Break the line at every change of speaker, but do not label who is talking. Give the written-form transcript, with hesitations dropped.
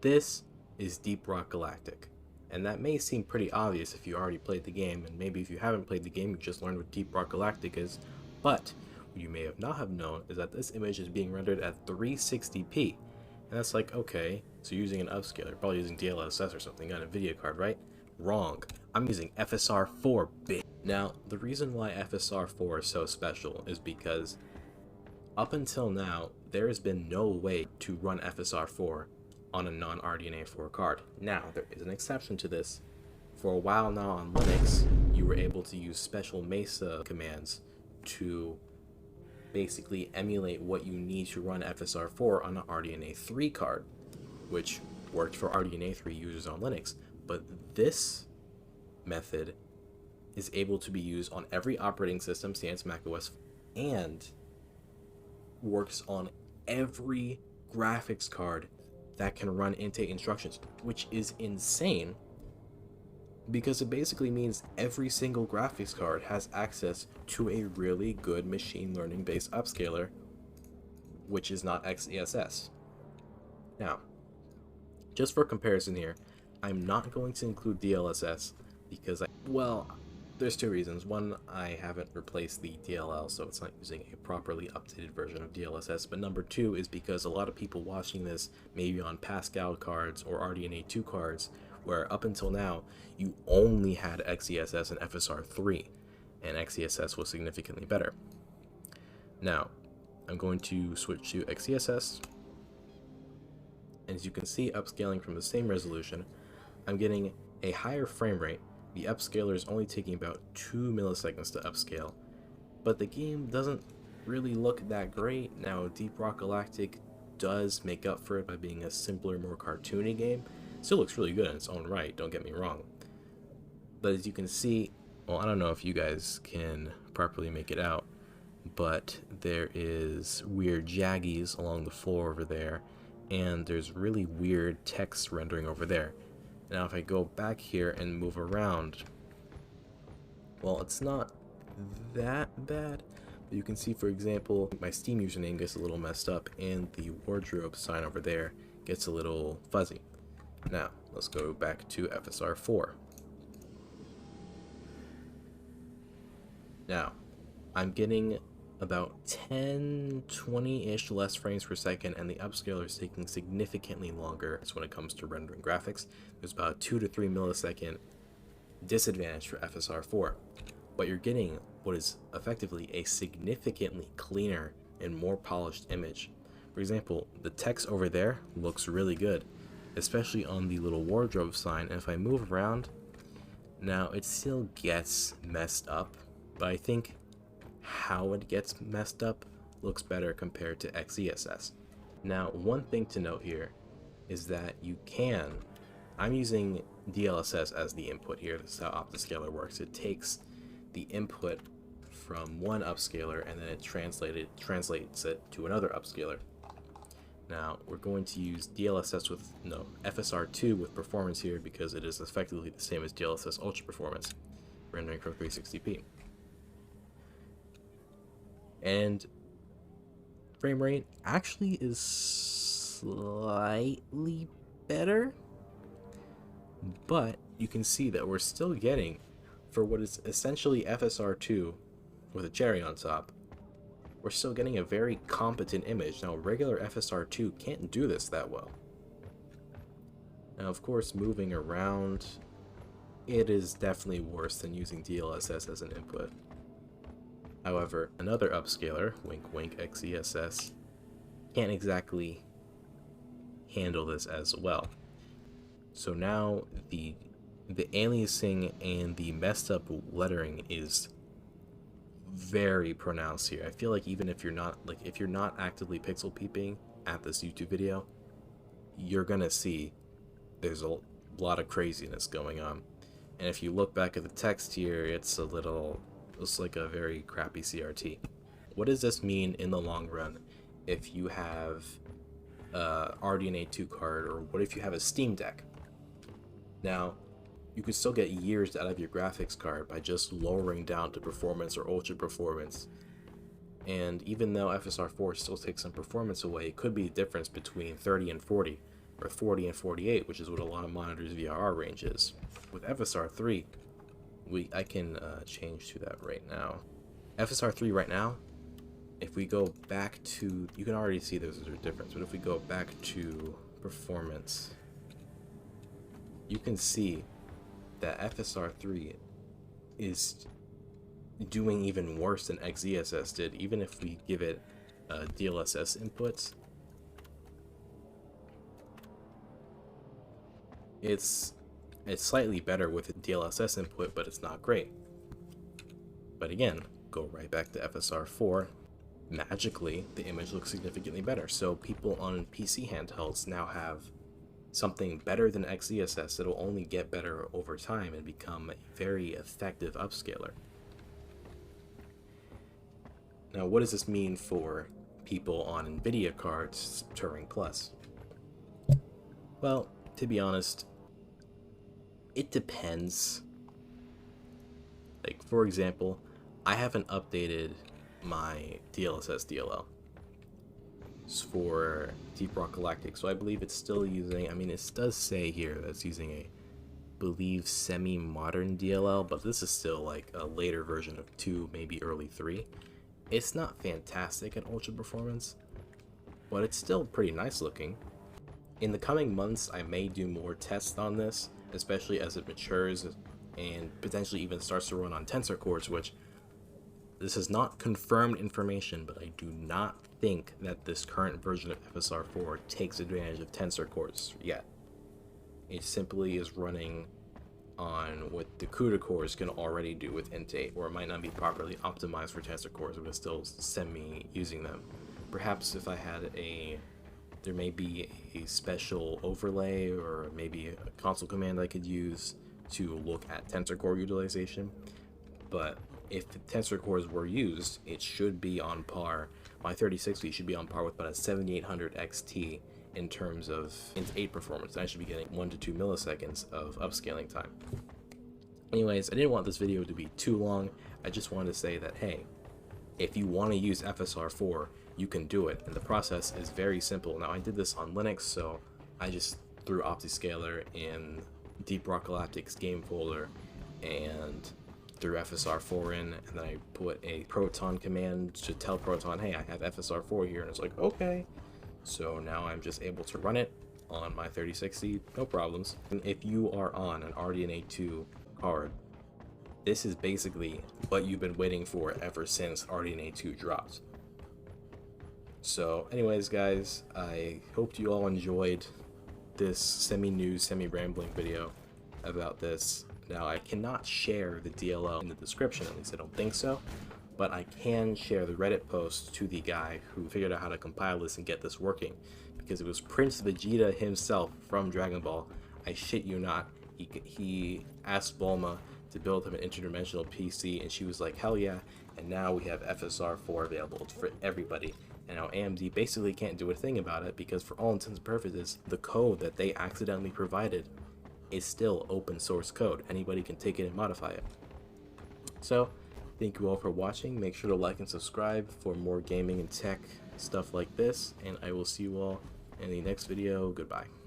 This is Deep Rock Galactic, and that may seem pretty obvious if you already played the game, and maybe if you haven't played the game, you just learned what Deep Rock Galactic is, but what you may have not have known is that this image is being rendered at 360p, and that's like, okay, so you're using an upscaler, probably using dlss or something on a NVIDIA card, right? Wrong. I'm using FSR4, bitch. Now, the reason why FSR4 is so special is because up until now, there has been no way to run FSR4 on a non-RDNA4 card. Now, there is an exception to this. For a while now on Linux, you were able to use special Mesa commands to basically emulate what you need to run FSR4 on an RDNA3 card, which worked for RDNA3 users on Linux. But this method is able to be used on every operating system, sans macOS, and works on every graphics card that can run Intake instructions, which is insane because it basically means every single graphics card has access to a really good machine learning based upscaler, which is not XeSS. Now, just for comparison here, I'm not going to include dlss because there's two reasons. One, I haven't replaced the DLL, so it's not using a properly updated version of DLSS. But number two is because a lot of people watching this may be on Pascal cards or RDNA2 cards, where up until now, you only had XeSS and FSR3, and XeSS was significantly better. Now, I'm going to switch to XeSS. And as you can see, upscaling from the same resolution, I'm getting a higher frame rate. The upscaler is only taking about 2 milliseconds to upscale, but the game doesn't really look that great. Now, Deep Rock Galactic does make up for it by being a simpler, more cartoony game. Still looks really good in its own right, don't get me wrong. But as you can see, well, I don't know if you guys can properly make it out, but there is weird jaggies along the floor over there, and there's really weird text rendering over there. Now if I go back here and move around, well, it's not that bad, but you can see, for example, my Steam username gets a little messed up and the wardrobe sign over there gets a little fuzzy. Now let's go back to FSR4. Now I'm getting about 10-20-ish less frames per second, and the upscaler is taking significantly longer when it comes to rendering graphics. There's about a 2 to 3 millisecond disadvantage for FSR4, but you're getting what is effectively a significantly cleaner and more polished image. For example, the text over there looks really good, especially on the little wardrobe sign, and if I move around, now it still gets messed up, but I think how it gets messed up looks better compared to XeSS. Now, one thing to note here is that I'm using DLSS as the input here. This is how Upscaler works. It takes the input from one upscaler and then it translates it to another upscaler. Now, we're going to use FSR2 with performance here because it is effectively the same as DLSS Ultra Performance, rendering from 360p. And frame rate actually is slightly better, but you can see that we're still getting, for what is essentially FSR2 with a cherry on top, we're still getting a very competent image. Now, regular FSR2 can't do this that well. Now, of course, moving around, it is definitely worse than using DLSS as an input. However, another upscaler, wink wink XeSS, can't exactly handle this as well. So now the aliasing and the messed up lettering is very pronounced here. I feel like even if you're not actively pixel peeping at this YouTube video, you're gonna see there's a lot of craziness going on. And if you look back at the text here, it's like a very crappy CRT. What does this mean in the long run if you have a RDNA2 card, or what if you have a Steam Deck? Now, you could still get years out of your graphics card by just lowering down to performance or ultra performance. And even though FSR4 still takes some performance away, it could be the difference between 30 and 40. or 40 and 48, which is what a lot of monitors VRR range is. With FSR3, I can change to that right now. FSR3 right now, if we go back to, you can already see there's a difference, but if we go back to performance, you can see that FSR3 is doing even worse than XeSS did, even if we give it dlss inputs. It's slightly better with a dlss input, but it's not great. But again, go right back to FSR4, magically the image looks significantly better. So people on PC handhelds now have something better than XeSS that will only get better over time and become a very effective upscaler. Now, what does this mean for people on NVIDIA cards Turing Plus? Well, to be honest, it depends. Like, for example, I haven't updated my DLSS DLL for Deep Rock Galactic, so I believe it's still using, I mean, it does say here that it's using a, believe, semi-modern DLL, but this is still like a later version of 2, maybe early 3. It's not fantastic at ultra performance, but it's still pretty nice looking. In the coming months, I may do more tests on this, especially as it matures and potentially even starts to run on tensor cores, which this is not confirmed information, but I do not think that this current version of FSR4 takes advantage of tensor cores yet. It simply is running on what the CUDA cores can already do with Int8, or it might not be properly optimized for tensor cores, but it's still semi-using them. Perhaps if I had there may be a special overlay or maybe a console command I could use to look at tensor core utilization, but if tensor cores were used, it should be on par. My 3060 should be on par with about a 7800 XT in terms of Int8 performance, and I should be getting 1 to 2 milliseconds of upscaling time. Anyways, I didn't want this video to be too long. I just wanted to say that, hey, if you want to use FSR4, you can do it, and the process is very simple. Now, I did this on Linux, so I just threw OptiScaler in Deep Rock Galactic's game folder and threw FSR4 in, and then I put a Proton command to tell Proton, hey, I have FSR4 here, and it's like, okay. So now I'm just able to run it on my 3060, no problems. And if you are on an RDNA 2 card, this is basically what you've been waiting for ever since RDNA 2 dropped. So anyways, guys, I hope you all enjoyed this semi-news, semi-rambling video about this. Now, I cannot share the DLL in the description, at least I don't think so, but I can share the Reddit post to the guy who figured out how to compile this and get this working, because it was Prince Vegeta himself from Dragon Ball. I shit you not. He asked Bulma to build him an interdimensional PC, and she was like, hell yeah, and now we have FSR4 available for everybody. And now AMD basically can't do a thing about it, because for all intents and purposes, the code that they accidentally provided is still open source code. Anybody can take it and modify it. So, thank you all for watching. Make sure to like and subscribe for more gaming and tech stuff like this, and I will see you all in the next video. Goodbye.